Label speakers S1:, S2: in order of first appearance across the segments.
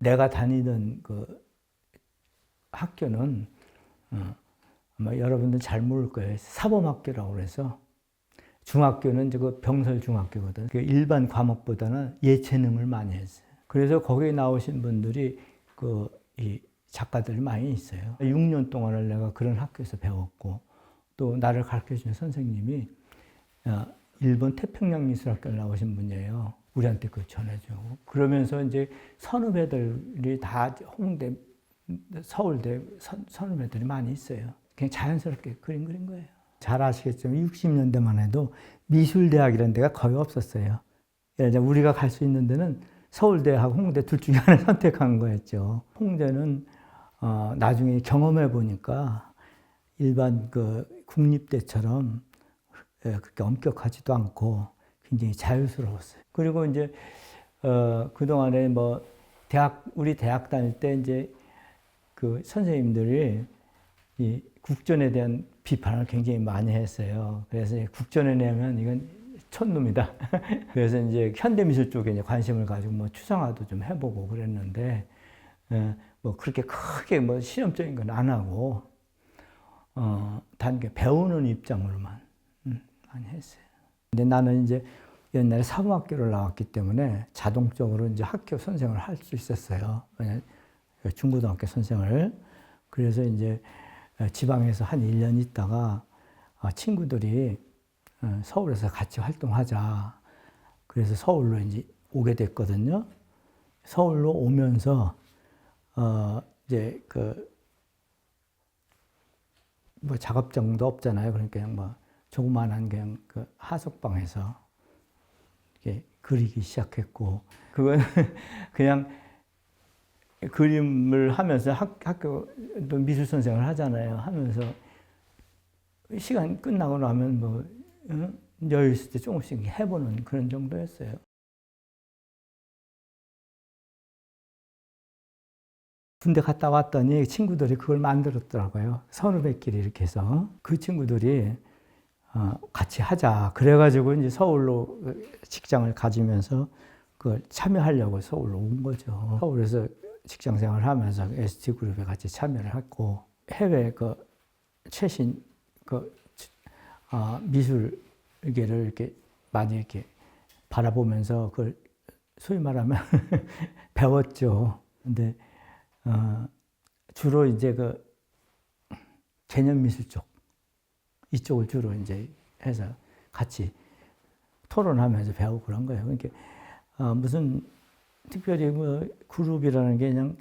S1: 내가 다니던 그 학교는 아마 여러분들 잘 모를 거예요. 사범학교라고 그래서 중학교는 그 병설 중학교거든. 그 일반 과목보다는 예체능을 많이 했어요. 그래서 거기에 나오신 분들이 이 작가들이 많이 있어요. 6년 동안을 내가 그런 학교에서 배웠고, 또 나를 가르쳐 준 선생님이 일본 태평양 미술학교를 나오신 분이에요. 우리한테 그걸 전해주고. 그러면서 이제 선후배들이 다 홍대, 서울대 선후배들이 많이 있어요. 그냥 자연스럽게 그린 거예요. 잘 아시겠지만 60년대만 해도 미술대학 이런 데가 거의 없었어요. 예를 들어 우리가 갈 수 있는 데는 서울대하고 홍대 둘 중에 하나 선택한 거였죠. 홍대는 나중에 경험해 보니까 일반 그 국립대처럼 그렇게 엄격하지도 않고 굉장히 자유스러웠어요. 그리고 이제 그동안에 뭐 우리 대학 다닐 때 이제 그 선생님들이 이 국전에 대한 비판을 굉장히 많이 했어요. 그래서 국전에 내면 이건 촌놈이다. 그래서 이제 현대미술 쪽에 이제 관심을 가지고 뭐 추상화도 좀 해보고 그랬는데, 뭐 그렇게 크게 뭐 실험적인 건 안 하고, 단 배우는 입장으로만 많이 했어요. 근데 나는 이제 옛날에 사범학교를 나왔기 때문에 자동적으로 이제 학교 선생을 할 수 있었어요. 중고등학교 선생을. 그래서 이제 지방에서 한 1년 있다가 친구들이 서울에서 같이 활동하자. 그래서 서울로 이제 오게 됐거든요. 서울로 오면서 이제 뭐 작업장도 없잖아요. 그러니까 그냥 뭐 조그만한 그냥 그 하숙방에서 이렇게 그리기 시작했고, 그건 그냥 그림을 하면서 학교도 미술 선생을 하잖아요. 하면서 시간 끝나고 나면 뭐 여유 있을 때 조금씩 해보는 그런 정도였어요. 군대 갔다 왔더니 친구들이 그걸 만들었더라고요. 선후배끼리 이렇게 해서 그 친구들이 같이 하자. 그래가지고 이제 서울로 직장을 가지면서 그걸 참여하려고 서울로 온 거죠. 서울에서 직장 생활을 하면서 ST그룹에 같이 참여를 했고, 해외 최신 미술계를 이렇게 많이 이렇게 바라보면서 그걸 소위 말하면 배웠죠. 근데 주로 이제 개념 미술 쪽 이쪽을 주로 이제 해서 같이 토론하면서 배우고 그런 거예요. 그러니까 무슨 특별히 뭐 그룹이라는 게 그냥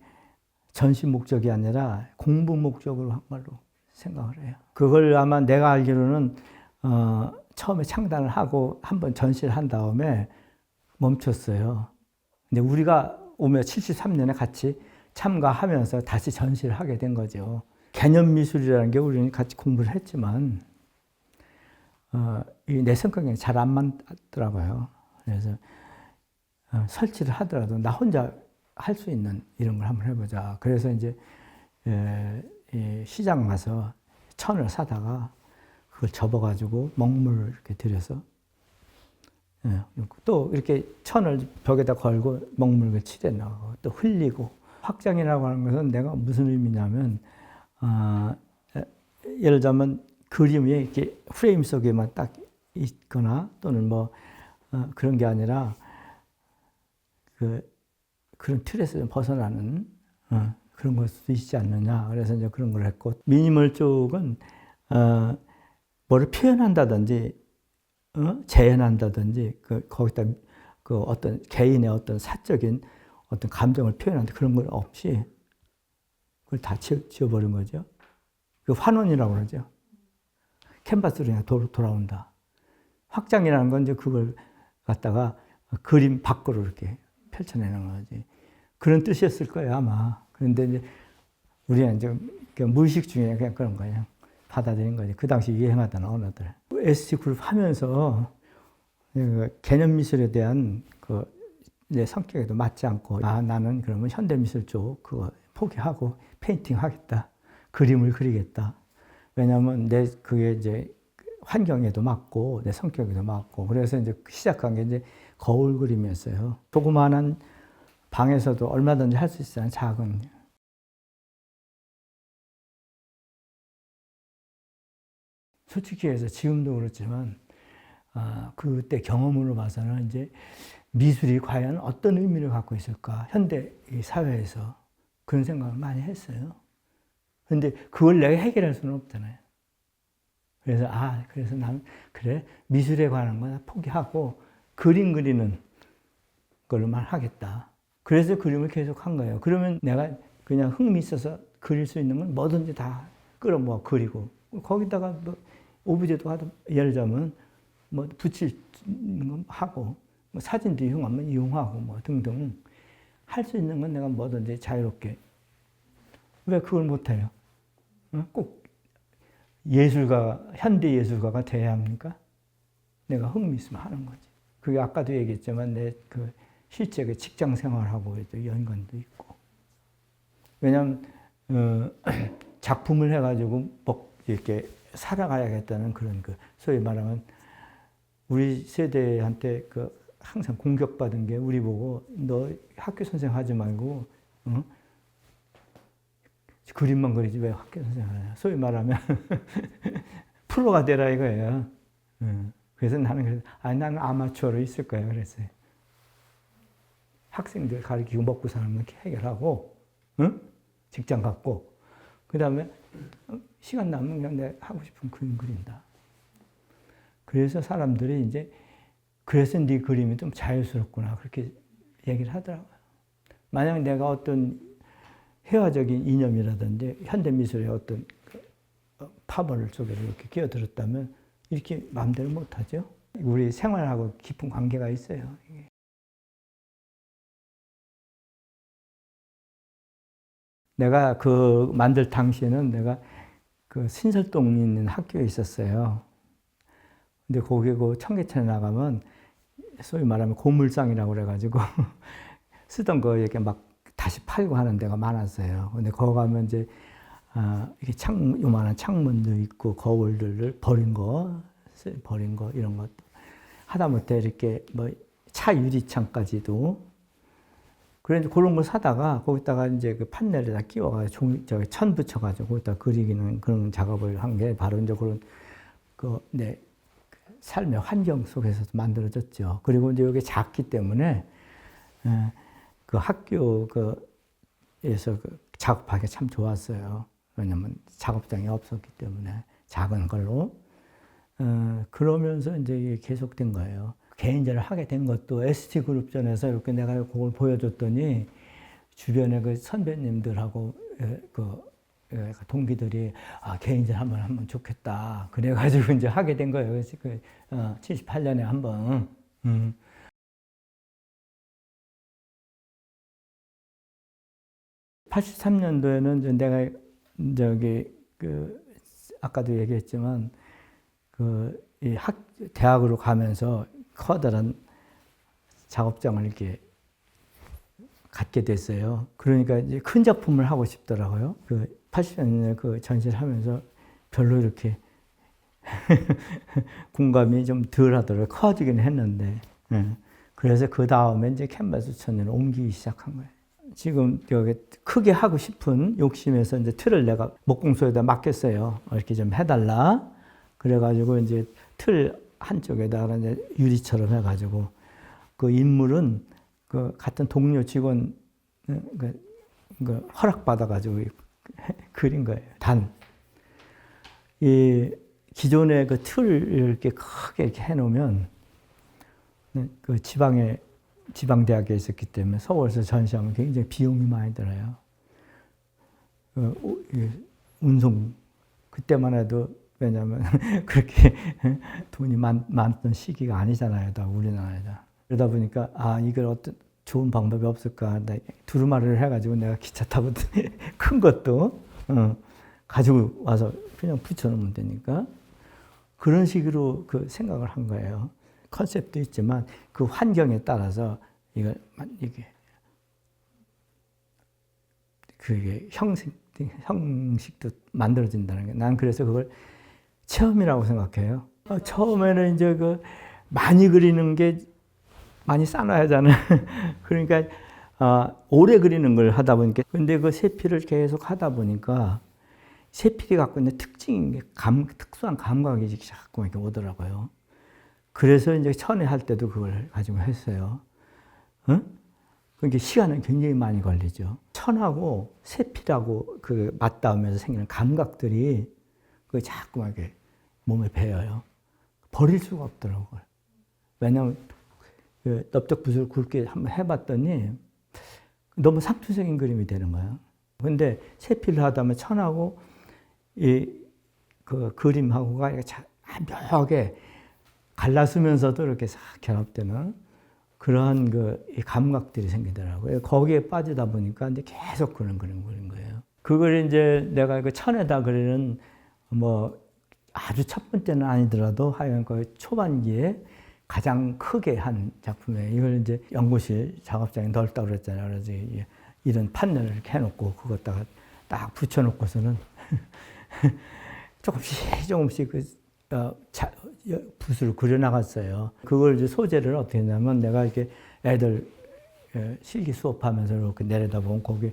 S1: 전시 목적이 아니라 공부 목적으로 한 걸로 생각을 해요. 그걸 아마 내가 알기로는 처음에 창단을 하고 한번 전시를 한 다음에 멈췄어요. 근데 우리가 오면 73년에 같이 참가하면서 다시 전시를 하게 된 거죠. 개념 미술이라는 게 우리는 같이 공부를 했지만 내 성격에 잘 안 맞더라고요. 그래서 설치를 하더라도 나 혼자 할 수 있는 이런 걸 한번 해보자. 그래서 이제 시장 가서 천을 사다가 그걸 접어가지고 먹물을 이렇게 들여서 또 이렇게 천을 벽에다 걸고 먹물을 칠해 나가고 또 흘리고. 확장이라고 하는 것은 내가 무슨 의미냐면 예를 들면 그림이 이렇게 프레임 속에만 딱 있거나 또는 뭐 그런 게 아니라 그런 틀에서 좀 벗어나는 그런 걸 수도 있지 않느냐. 그래서 이제 그런 걸 했고, 미니멀 쪽은 뭐를 표현한다든지 재현한다든지 거기다 어떤 개인의 어떤 사적인 어떤 감정을 표현하는데 그런 건 없이 그걸 다 지워버린 거죠. 그 환원이라고 그러죠. 캔버스로 그냥 돌아온다. 확장이라는 건 이제 그걸 갖다가 그림 밖으로 이렇게 펼쳐내는 거지. 그런 뜻이었을 거예요, 아마. 그런데 이제 우리는 이제 무의식 중에 그냥 그런 거예요. 받아들인 거지. 그 당시 유행하던 언어들. ST그룹 하면서 개념 미술에 대한 내 성격에도 맞지 않고, 나는 그러면 현대미술 쪽 그거 포기하고 페인팅 하겠다. 그림을 그리겠다. 왜냐하면 그게 이제 환경에도 맞고 내 성격에도 맞고. 그래서 이제 시작한 게 이제 거울 그림이었어요. 조그마한 방에서도 얼마든지 할 수 있어요. 작은. 솔직히 해서 지금도 그렇지만 그때 경험으로 봐서는 이제 미술이 과연 어떤 의미를 갖고 있을까? 현대 사회에서 그런 생각을 많이 했어요. 그런데 그걸 내가 해결할 수는 없잖아요. 그래서 나는 그래 미술에 관한 건 포기하고 그림 그리는 걸로만 하겠다. 그래서 그림을 계속 한 거예요. 그러면 내가 그냥 흥미 있어서 그릴 수 있는 건 뭐든지 다 끌어모아 그리고 거기다가 뭐 오브제도 하든 예를 들자면 뭐 붙일 거 하고 뭐 사진도 이용하면 이용하고 뭐 등등 할 수 있는 건 내가 뭐든지 자유롭게. 왜 그걸 못해요? 꼭 예술가, 현대 예술가가 돼야 합니까? 내가 흥미 있으면 하는 거지. 그게 아까도 얘기했지만 내 그 실제 그 직장 생활하고도 연관도 있고. 왜냐하면 작품을 해가지고 이렇게 살아가야겠다는 그런 그 소위 말하면 우리 세대한테 그 항상 공격받은 게 우리 보고 너 학교 선생 하지 말고 그림만 그리지 왜 학교 선생 하냐. 소위 말하면 프로가 되라 이거예요. 그래서 나는 나는 아마추어로 있을 거야 그랬어요. 학생들 가르치고 먹고 사는 건 해결하고 직장 갖고 그 다음에 시간 남으면 그냥 내가 하고 싶은 그림 그린다. 그래서 사람들이 이제 그래서 네 그림이 좀 자유스럽구나 그렇게 얘기를 하더라고요. 만약 내가 어떤 회화적인 이념이라든지 현대미술의 어떤 파벌 속에 이렇게 끼어들었다면 이렇게 마음대로 못하죠. 우리 생활하고 깊은 관계가 있어요. 내가 그 만들 당시에는 내가 그 신설동에 있는 학교에 있었어요. 근데 거기 그 청계천에 나가면 소위 말하면 고물상이라고 그래가지고 쓰던 거 이렇게 막 다시 팔고 하는 데가 많았어요. 근데 거기 가면 이제 이렇게 요만한 창문도 있고 거울들을 버린 거 이런 것도 하다못해 이렇게 뭐 차 유리창까지도 그래서 그런 걸 사다가 거기다가 이제 그 판넬에다 끼워가지고 천 붙여가지고 거기다 그리기는 그런 작업을 한 게 바로 이제 그런 내 삶의 환경 속에서 만들어졌죠. 그리고 이제 여기 작기 때문에 그 학교에서 작업하기 참 좋았어요. 왜냐면 작업장이 없었기 때문에 작은 걸로 그러면서 이제 계속된 거예요. 개인전을 하게 된 것도 ST그룹전에서 이렇게 내가 그걸 보여줬더니 주변에 그 선배님들하고 동기들이 개인전 한번 하면 좋겠다. 그래가지고 이제 하게 된 거예요. 그래서 78년에 한번. 83년도에는 내가 아까도 얘기했지만 대학으로 가면서 커다란 작업장을 이렇게 갖게 됐어요. 그러니까 이제 큰 작품을 하고 싶더라고요. 80년에 그 전시를 하면서 별로 이렇게 공감이 좀 덜 하더라고요. 커지긴 했는데. 그래서 그 다음에 이제 캔버스 천연을 옮기기 시작한 거예요. 지금 여기 크게 하고 싶은 욕심에서 이제 틀을 내가 목공소에다 맡겼어요. 이렇게 좀 해달라. 그래가지고 이제 틀 한쪽에다가 이제 유리처럼 해가지고 그 인물은 그 같은 동료 직원 허락받아가지고 그린 거예요. 이 기존의 그 틀을 이렇게 크게 이렇게 해놓으면 그 지방대학에 있었기 때문에 서울에서 전시하면 굉장히 비용이 많이 들어요. 운송 그때만 해도 왜냐하면 그렇게 돈이 많던 시기가 아니잖아요, 다 우리나라에다. 그러다 보니까 이걸 어떤 좋은 방법이 없을까? 두루마리를 해가지고 내가 기차 타고 큰 것도 가지고 와서 그냥 붙여놓으면 되니까 그런 식으로 그 생각을 한 거예요. 컨셉도 있지만 그 환경에 따라서 그게 형식도 만들어진다는 게 난 그래서 그걸 체험이라고 생각해요. 처음에는 이제 많이 그리는 게 많이 싸놔야 하잖아요. 그러니까 오래 그리는 걸 하다 보니까, 근데 그 세필을 계속 하다 보니까 세필이 갖고 있는 특징인 게 특수한 감각이 자꾸 이렇게 오더라고요. 그래서 이제 천에 할 때도 그걸 가지고 했어요. 응? 그러니까 시간은 굉장히 많이 걸리죠. 천하고 세필하고 그 맞닿으면서 생기는 감각들이 그 자꾸 이렇게 몸에 배어요. 버릴 수가 없더라고요. 왜냐하면 그 넓적붓을 굵게 한번 해봤더니 너무 상투적인 그림이 되는 거예요. 근데 세필을 하다 보면 천하고 그 그림하고가 묘하게 갈라쓰면서도 이렇게 싹 결합되는 그러한 그 감각들이 생기더라고요. 거기에 빠지다 보니까 이제 계속 그런 그림 그린 거예요. 그걸 이제 내가 그 천에다 그리는 뭐 아주 첫 번째는 아니더라도 하여간 그 초반기에 가장 크게 한 작품이에요. 이걸 이제 연구실 작업장이 넓다고 그랬잖아요. 그래서 이런 판넬을 이렇게 해놓고 그것다가 딱 붙여놓고서는 조금씩 그 붓으로 그려나갔어요. 그걸 이제 소재를 어떻게 했냐면 내가 이렇게 애들 실기 수업하면서 이렇게 내려다보면 거기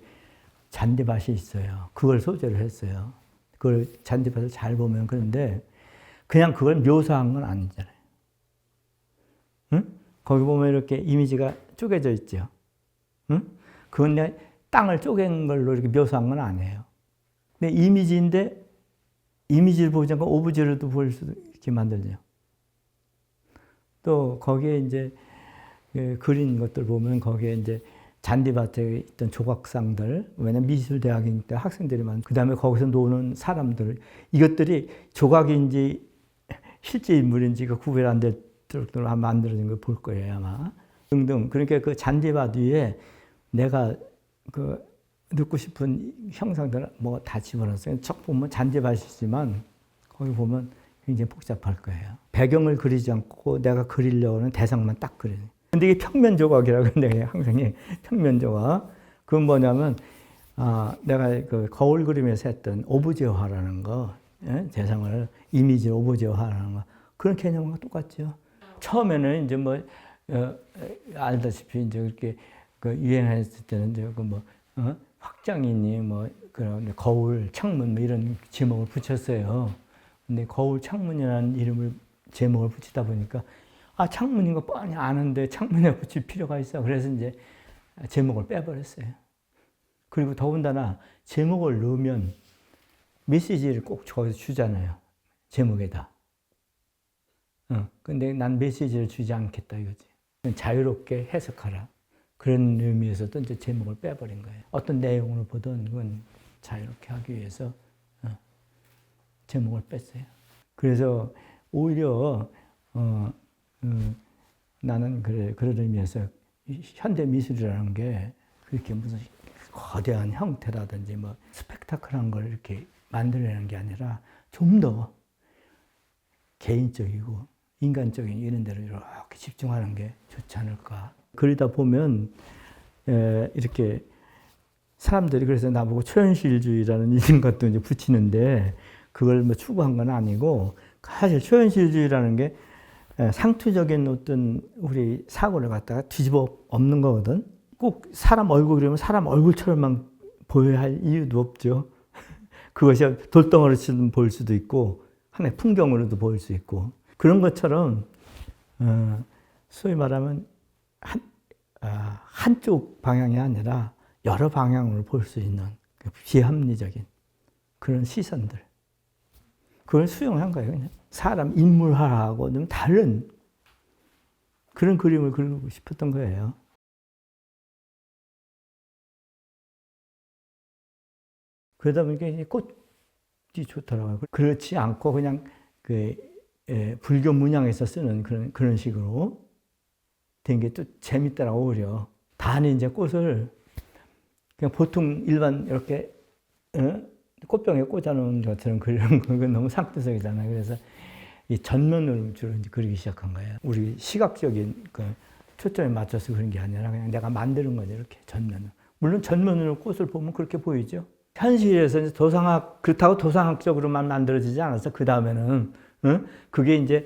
S1: 잔디밭이 있어요. 그걸 소재로 했어요. 그걸 잔디밭을 잘 보면 그런데 그냥 그걸 묘사한 건 아니잖아요. 응? 거기 보면 이렇게 이미지가 쪼개져 있죠. 응? 그건 내가 땅을 쪼갠 걸로 이렇게 묘사한 건 아니에요. 근데 이미지인데 이미지를 보지 않고 오브제로도 볼 수도 있게 만들죠. 또 거기에 이제 그린 것들 보면 거기에 이제 잔디밭에 있던 조각상들, 왜냐면 미술대학이니까 학생들이 많고, 그 다음에 거기서 노는 사람들, 이것들이 조각인지 실제 인물인지가 구별 안 될 정도로 만들어진 걸 볼 거예요, 아마. 등등. 그러니까 그 잔디밭 위에 내가 그 넣고 싶은 형상들 뭐 다 집어넣었어요. 척 보면 잔디밭이지만 거기 보면 굉장히 복잡할 거예요. 배경을 그리지 않고 내가 그리려고 하는 대상만 딱 그려요. 근데 이게 평면 조각이라고 내가 항상 평면 조각. 그건 뭐냐면 내가 그 거울 그림에서 했던 오브제화라는 거, 대상을 이미지 오브제화라는 거, 그런 개념과 똑같죠. 처음에는 이제 뭐 알다시피 이제 그렇게 그 유행했을 때는 이제 그 뭐 확장이니 뭐 그런 거울, 창문 뭐 이런 제목을 붙였어요. 근데 거울, 창문이라는 이름을 제목을 붙이다 보니까 창문인 거 뻔히 아는데 창문에 붙일 필요가 있어. 그래서 이제 제목을 빼버렸어요. 그리고 더군다나 제목을 넣으면 메시지를 꼭 거기서 주잖아요. 제목에다. 근데 난 메시지를 주지 않겠다 이거지. 자유롭게 해석하라. 그런 의미에서도 이제 제목을 빼버린 거예요. 어떤 내용을 보든 그건 자유롭게 하기 위해서 제목을 뺐어요. 그래서 오히려 나는 그런 의미에서 현대 미술이라는 게 그렇게 무슨 거대한 형태라든지 뭐 스펙타클한 걸 이렇게 만들어내는 게 아니라 좀 더 개인적이고 인간적인 이런 데로 이렇게 집중하는 게 좋지 않을까. 그러다 보면 이렇게 사람들이 그래서 나보고 초현실주의라는 이런 것도 이제 붙이는데 그걸 뭐 추구한 건 아니고 사실 초현실주의라는 게 상투적인 어떤 우리 사고를 갖다가 뒤집어 엎는 거거든. 꼭 사람 얼굴 그리면 사람 얼굴처럼만 보여야 할 이유도 없죠. 그것이 돌덩어리처럼 보일 수도 있고 하나의 풍경으로도 보일 수 있고 그런 것처럼 소위 말하면 한쪽 방향이 아니라 여러 방향으로 볼 수 있는 비합리적인 그런 시선들 그걸 수용한 거예요. 그냥 사람 인물화하고 좀 다른 그런 그림을 그리고 싶었던 거예요. 그러다 보니까 꽃이 좋더라고요. 그렇지 않고 그냥 불교 문양에서 쓰는 그런 식으로 된 게 또 재밌더라고, 오히려. 단이 이제 꽃을 그냥 보통 일반 이렇게 꽃병에 꽂아놓은 것처럼 그리는 건 너무 상투적이잖아요. 그래서 이 전면으로 주로 이제 그리기 시작한 거예요. 우리 시각적인 초점에 맞춰서 그런 게 아니라 그냥 내가 만드는 거죠, 이렇게 전면으로. 물론 전면으로 꽃을 보면 그렇게 보이죠. 현실에서 이제 그렇다고 도상학적으로만 만들어지지 않아서 그 다음에는 그게 이제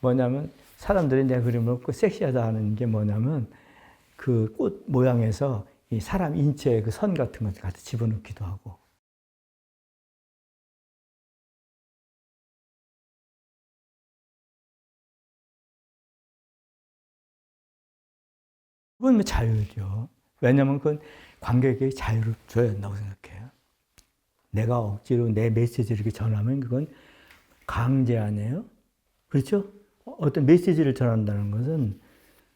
S1: 뭐냐면 사람들이 내 그림을 섹시하다 하는 게 뭐냐면 그 꽃 모양에서 이 사람 인체에 그 선 같은 것을 갖다 집어넣기도 하고. 그건 뭐 자유죠. 왜냐하면 그건 관객에게 자유를 줘야 된다고 생각해요. 내가 억지로 내 메시지를 이렇게 전하면 그건 강제 아니에요? 그렇죠? 어떤 메시지를 전한다는 것은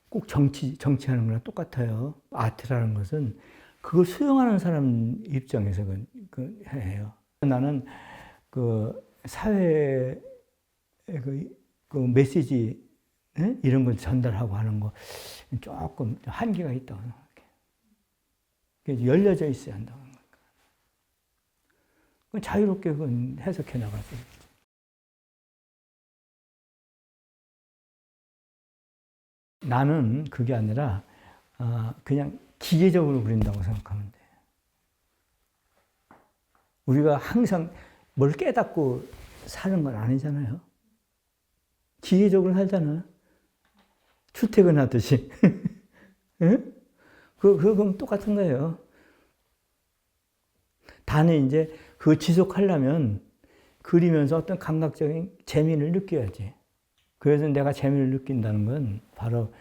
S1: 꼭 정치하는 거랑 똑같아요. 아트라는 것은 그걸 수용하는 사람 입장에서 그 해요. 나는 그 사회의 그 메시지 이런 걸 전달하고 하는 거 조금 한계가 있다고 생각해요. 그래서 열려져 있어야 한다고 생각해요. 자유롭게 그건 해석해 나갈 수 있죠. 나는 그게 아니라 그냥 기계적으로 그린다고 생각하면 돼. 우리가 항상 뭘 깨닫고 사는 건 아니잖아요. 기계적으로 살잖아요. 출퇴근하듯이. 그건 똑같은 거예요. 다는 이제 그거 지속하려면 그리면서 어떤 감각적인 재미를 느껴야지. 그래서 내가 재미를 느낀다는 건 바로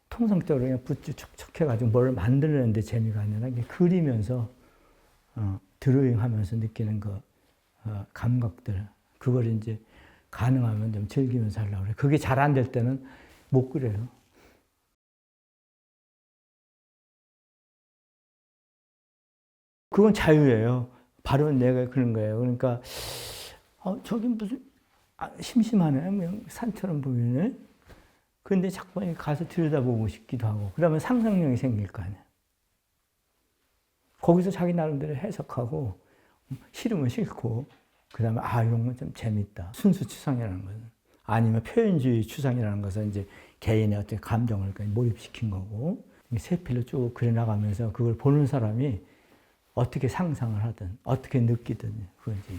S1: 통상적으로 그냥 붓질 촉촉 해가지고 뭘 만들려는데 재미가 아니라 그리면서 드로잉하면서 느끼는 그 감각들, 그걸 이제 가능하면 좀 즐기면서 하려고 그래. 그게 잘 안 될 때는 못 그래요. 그건 자유예요. 바로 내가 그런 거예요. 그러니까 저기 무슨 심심하네. 그냥 산처럼 보이네. 근데 자꾸 가서 들여다보고 싶기도 하고. 그러면 상상력이 생길 거 아니에요. 거기서 자기 나름대로 해석하고 싫으면 싫고 그 다음에 이런 건 좀 재밌다. 순수 추상이라는 것은. 아니면 표현주의 추상이라는 것은 이제 개인의 어떤 감정을 몰입시킨 거고 세필로 쭉 그려나가면서 그걸 보는 사람이 어떻게 상상을 하든 어떻게 느끼든 그건 이제